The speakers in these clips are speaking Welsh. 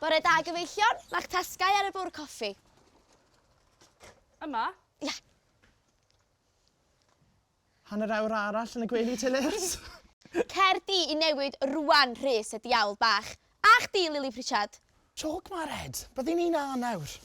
Bore da gyfeillion, ma'ch tasgau ar y bwr coffi. Yma? Ia. Hanner awr arall yn y gwely Tillers. Cer di i newid rwan Rhys y diawl bach. A chdi, Lily Pritchard. Jog ma Red, byddwn ni'n na nawr.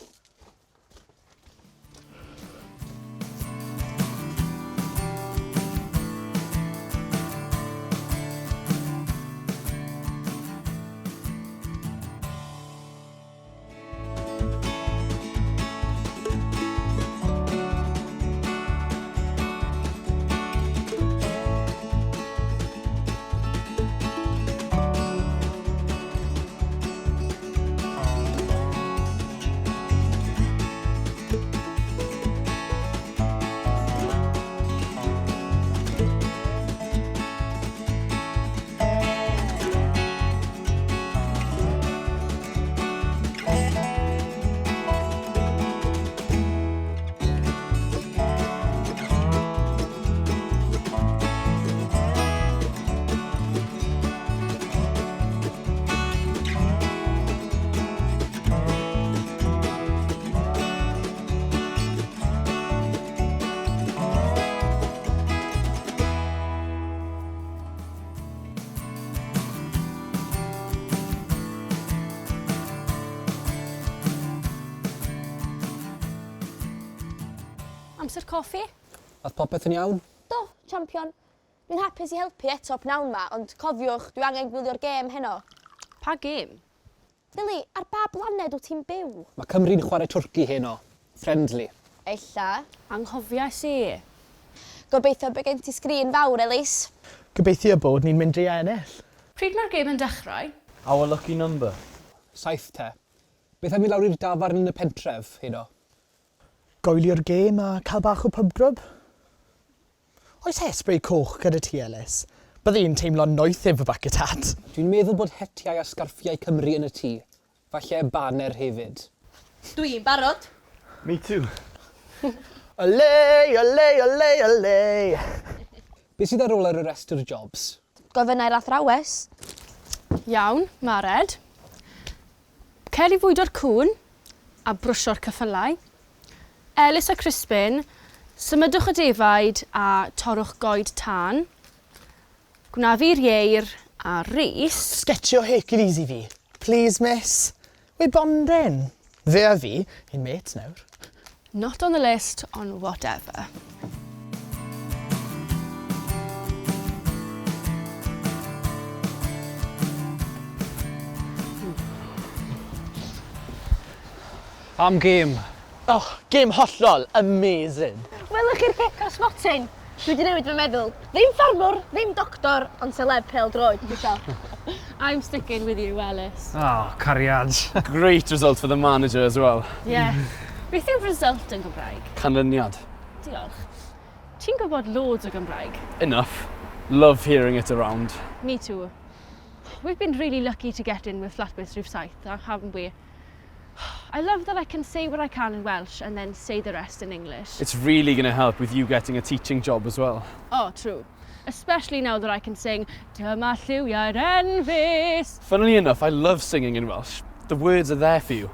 Amser coffi? Oedd popeth yn iawn? Do, champion. Dwi'n hapus i helpu eto pnawn ma, ond cofiwch, dwi angen gwylio'r gêm heno. Pa gêm? Lily, ar ba blaned wyt ti'n byw? Mae Cymru'n chwarae twrci heno. Friendly. Ella. Anghofiais i. Gobeithio bod gen ti sgrin fawr, Elise. Gobeithio bod ni'n mynd i ennill. Pryd mae'r gêm yn dechrau? Our lucky number. 7 te. Beth am i lawr i'r dafarn yn y pentref heno? Goelio'r gêm a cael bach o pub grub. Oes hesbrau coch gyda ti, Ellis? Byddai'n teimlo'n noeth efo bucket hat. Dwi'n meddwl bod hetiau a sgarffiau Cymru yn y tŷ. Falle baner hefyd. Dwi'n barod. Me too. Ole, ole, ole, ole. Beth sydd ar ôl ar y rest o'r jobs? Gofynnau'r athrawes. Iawn, Mared. Cer i fwydo'r cwn a brwsio'r ceffylau. Elis a Crispin, symudwch y defaid a torrwch goed tân. Gwna fi'r ieir a Rhys. Sketchio Hercules i fi. Please, miss. We're bonding. Fe a fi, ein mates nawr. Not on the list, on whatever. Am gêm. Oh, gêm hollol, amazing. Welwch chi'r gic o spotting? Dwi wedi newid fy meddwl. Ddim ffarmwr, ddim doctor, ond celeb pêl droed. I'm sticking with you, Elis. Oh, cariad. Great result for the manager as well. Yeah. Beth yw'r result yn Gymraeg? Canlyniad. Diolch. Ti'n gwybod loads o Gymraeg? Enough. Love hearing it around. Me too. We've been really lucky to get in with Fflat Mêts Rhif 7, haven't we? I love that I can say what I can in Welsh and then say the rest in English. It's really going to help with you getting a teaching job as well. Oh, true. Especially now that I can sing Dyma lliwiau'r enfys. Funnily enough, I love singing in Welsh. The words are there for you.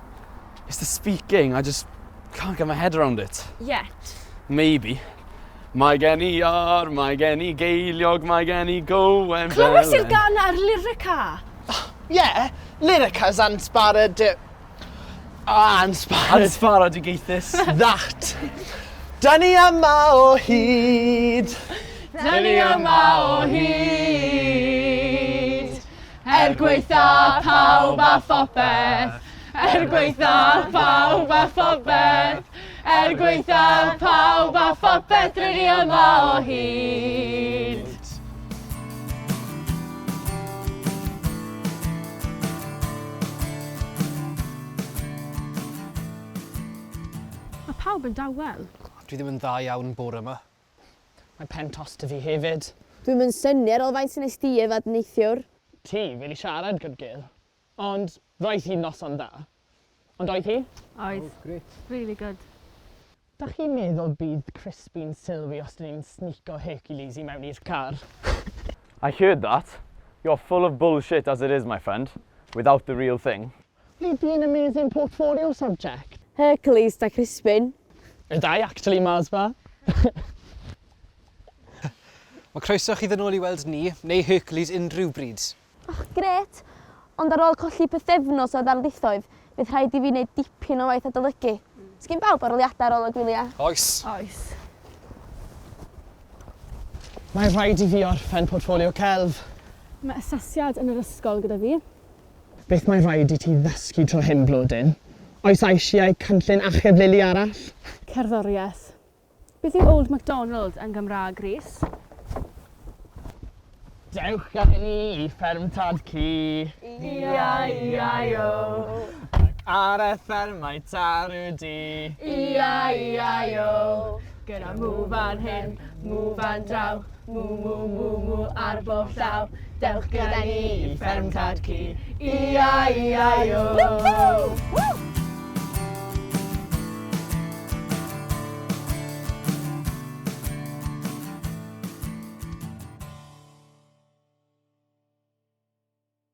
It's the speaking, I just can't get my head around it. Yet. Maybe. Mae gen i ar, mae gen i geiliog, mae gen i gowen Clywes i'r gan ar lyrica? Yeah, Lyrica's ansparad. Ansparad. Ansfarad i geithus. That. Da ni yma o hyd. Da ni yma o hyd. Gweitha pawb a phopeth. Gweitha pawb a phopeth. Gweitha pawb a phopeth. Rydyn ni yma o hyd. Mae pawb yn dawel. Dwi ddim yn dda iawn bore yma. Mae pen tost y fi hefyd. Dwi'n mynd syni ar ôl faint sy'n nes di efo neithiwr. Ti fel i siarad gyda Gil. Ond roedd hi'n noson dda. Ond oedd hi? Oedd. Great. Really good. Da chi'n meddwl bydd Crispin sylwi os dyn ni'n sneaco Hercules i mewn i'r car? I heard that. You're full of bullshit as it is, my friend. Without the real thing. It'd be an amazing portfolio subject. Hercules da Crispin. Y dau actually, Mars ba. Mae croeso chi ddyn nhw i weld ni, neu Hercules unrhyw bryd. Gret, ond ar ôl colli pethefnos o ddarlithoedd, bydd rhaid i fi wneud dipyn o waith adolygu. Sgyn bawb aroliadau ar ôl y gwyliau? Oes. Oes. Mae rhaid i fi orffen portfolio celf. Mae asesiad yn yr ysgol gyda fi. Beth mae rhaid i ti ddysgu tro hyn blodyn? Oes eisiau cynllun achub lili arall? Cerddoriaeth. Beth yw Old MacDonald yn Gymraeg, Rhys? Dewch â ni i fferm tad ci. Ia-ia-io. Ar y ffermau tarw di. Ia-ia-io. Gyda mwfan hyn, mwfan draw, mw ar bob llaw. Dewch gyda ni i fferm tad ci. Ia-ia-io.